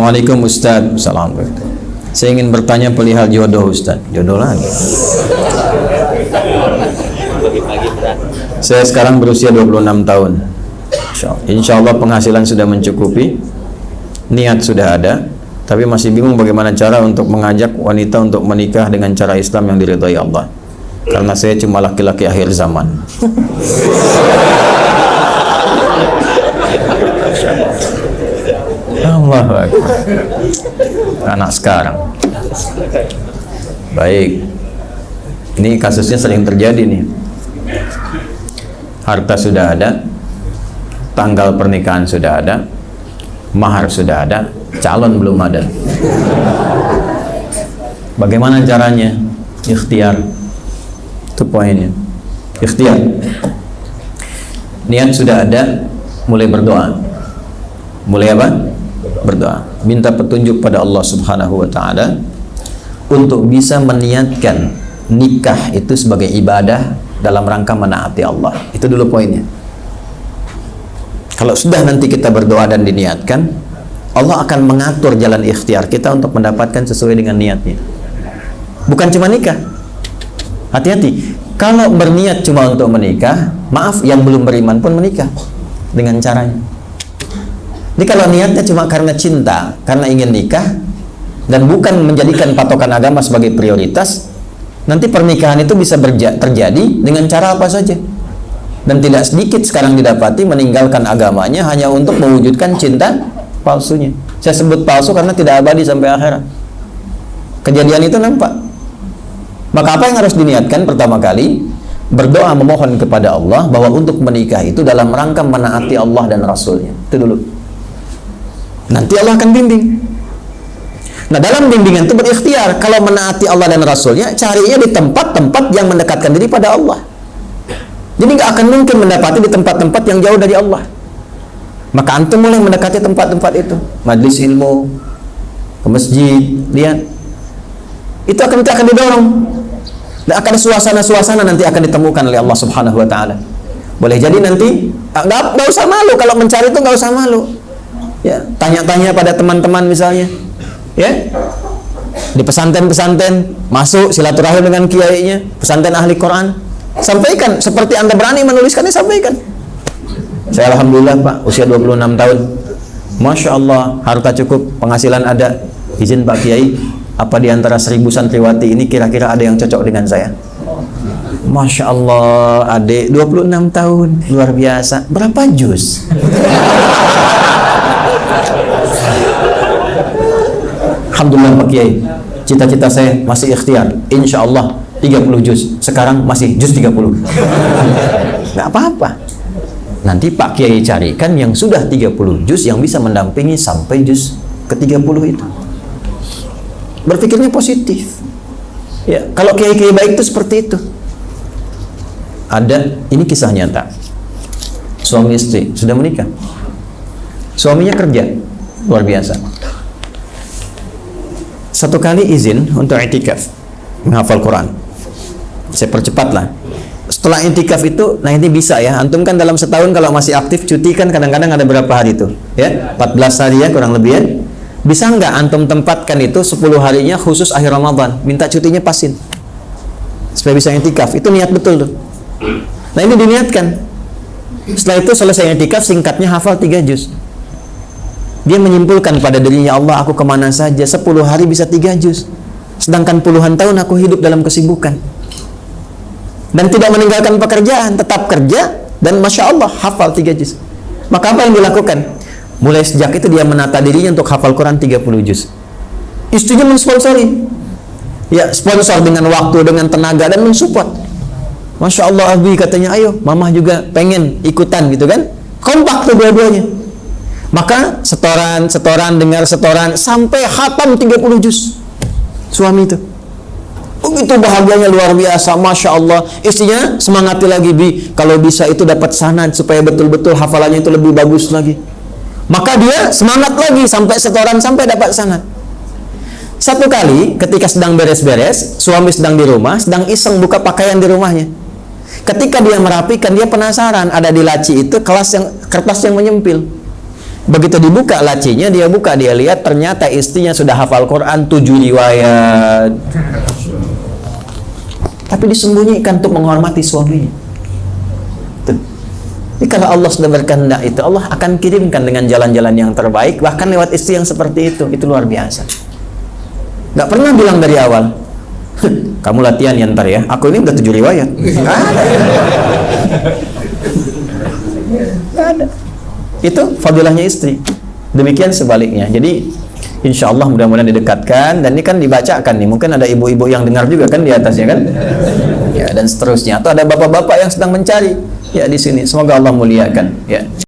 Assalamualaikum Ustaz. Assalamualaikum. Saya ingin bertanya perihal jodoh Ustaz. Jodoh lagi. Saya sekarang berusia 26 tahun. Insya Allah penghasilan sudah mencukupi, niat sudah ada, tapi masih bingung bagaimana cara untuk mengajak wanita untuk menikah dengan cara Islam yang diridhai Allah. Karena saya cuma laki-laki akhir zaman. Allahu Akbar. Anak sekarang. Baik. Ini kasusnya sering terjadi nih. Harta sudah ada, tanggal pernikahan sudah ada, mahar sudah ada, calon belum ada. Bagaimana caranya? Ikhtiar. Itu poinnya. Ikhtiar. Niat sudah ada, mulai berdoa. Mulai apa? Berdoa. Minta petunjuk pada Allah Subhanahu wa taala untuk bisa meniatkan nikah itu sebagai ibadah dalam rangka menaati Allah. Itu dulu poinnya. Kalau sudah nanti kita berdoa dan diniatkan, Allah akan mengatur jalan ikhtiar kita untuk mendapatkan sesuai dengan niatnya. Bukan cuma nikah. Hati-hati. Kalau berniat cuma untuk menikah, maaf, yang belum beriman pun menikah dengan caranya. Ini kalau niatnya cuma karena cinta, karena ingin nikah, dan bukan menjadikan patokan agama sebagai prioritas, nanti pernikahan itu bisa terjadi dengan cara apa saja. Dan tidak sedikit sekarang didapati meninggalkan agamanya hanya untuk mewujudkan cinta palsunya. Saya sebut palsu karena tidak abadi sampai akhirat. Kejadian itu nampak. Maka apa yang harus diniatkan? Pertama kali, berdoa memohon kepada Allah bahwa untuk menikah itu dalam rangka menaati Allah dan Rasulnya. Itu dulu. Nanti Allah akan bimbing. Nah, dalam bimbingan itu berikhtiar. Kalau menaati Allah dan Rasulnya, carinya di tempat-tempat yang mendekatkan diri pada Allah. Jadi nggak akan mungkin mendapati di tempat-tempat yang jauh dari Allah. Maka antum mulai mendekati tempat-tempat itu, majlis ilmu, ke masjid, lihat. Itu akan didorong. Dan akan suasana-suasana nanti akan ditemukan oleh Allah Subhanahu wa taala. Boleh jadi nanti nggak usah malu kalau mencari itu, nggak usah malu. Ya, tanya-tanya pada teman-teman misalnya. Ya. Di pesantren-pesantren masuk silaturahim dengan kiainya, pesantren ahli Quran. Sampaikan seperti Anda berani menuliskannya, sampaikan. Saya alhamdulillah Pak, usia 26 tahun. Masya Allah, harta cukup, penghasilan ada. Izin Pak Kiai, apa di antara 1000 santriwati ini kira-kira ada yang cocok dengan saya? Masya Allah, adik 26 tahun, luar biasa. Berapa juz? Alhamdulillah Pak Kiai, cita-cita saya masih ikhtiar. Insya Allah 30 juz. Sekarang masih juz 30. Nggak apa-apa. Nanti Pak Kiai carikan yang sudah 30 juz yang bisa mendampingi sampai juz ke-30 itu. Berpikirnya positif. Ya, kalau kiai-kiai baik itu seperti itu. Ada, ini kisah nyata. Suami istri sudah menikah. Suaminya kerja, luar biasa. Satu kali izin untuk i'tikaf, menghafal Quran. Saya percepat lah. Setelah i'tikaf itu, nah ini bisa ya. Antum kan dalam setahun kalau masih aktif cuti kan kadang-kadang ada berapa hari itu? Ya, 14 hari ya kurang lebih ya. Bisa nggak antum tempatkan itu 10 harinya khusus akhir Ramadan? Minta cutinya pasin. Supaya bisa i'tikaf. Itu niat betul tuh. Nah ini diniatkan. Setelah itu selesai i'tikaf, singkatnya hafal 3 juz. Dia menyimpulkan pada dirinya, Allah, aku kemana saja 10 hari bisa 3 juz, sedangkan puluhan tahun aku hidup dalam kesibukan dan tidak meninggalkan pekerjaan, tetap kerja, dan Masya Allah hafal 3 juz. Maka apa yang dilakukan? Mulai sejak itu dia menata dirinya untuk hafal Quran 30 juz. Istrinya mensponsori, ya, sponsor dengan waktu, dengan tenaga, dan mensupport. Masya Allah Abi, katanya, ayo mamah juga pengen ikutan gitu kan. Kompak tuh dua-duanya. Maka setoran, dengar setoran, sampai khatam 30 juz. Suami itu begitu bahagianya luar biasa, Masya Allah. Istrinya semangati lagi, Bi, kalau bisa itu dapat sanad supaya betul-betul hafalannya itu lebih bagus lagi. Maka dia semangat lagi sampai setoran, sampai dapat sanad. Satu kali ketika sedang beres-beres, suami sedang di rumah, sedang iseng buka pakaian di rumahnya. Ketika dia merapikan, dia penasaran, ada di laci itu kertas yang menyempil. Begitu dibuka lacinya, dia buka, dia lihat ternyata istrinya sudah hafal Quran 7 riwayat. Tapi disembunyikan untuk menghormati suaminya. Tuh. Jadi kalau Allah sudah berkehendak itu, Allah akan kirimkan dengan jalan-jalan yang terbaik, bahkan lewat istri yang seperti itu luar biasa. Gak pernah bilang dari awal, kamu latihan ya ntar ya, aku ini udah 7 riwayat. Gak ada. Itu fadilahnya istri. Demikian sebaliknya. Jadi insya Allah mudah-mudahan didekatkan, dan ini kan dibacakan nih, mungkin ada ibu-ibu yang dengar juga kan di atasnya kan, ya, dan seterusnya, atau ada bapak-bapak yang sedang mencari ya di sini. Semoga Allah muliakan ya.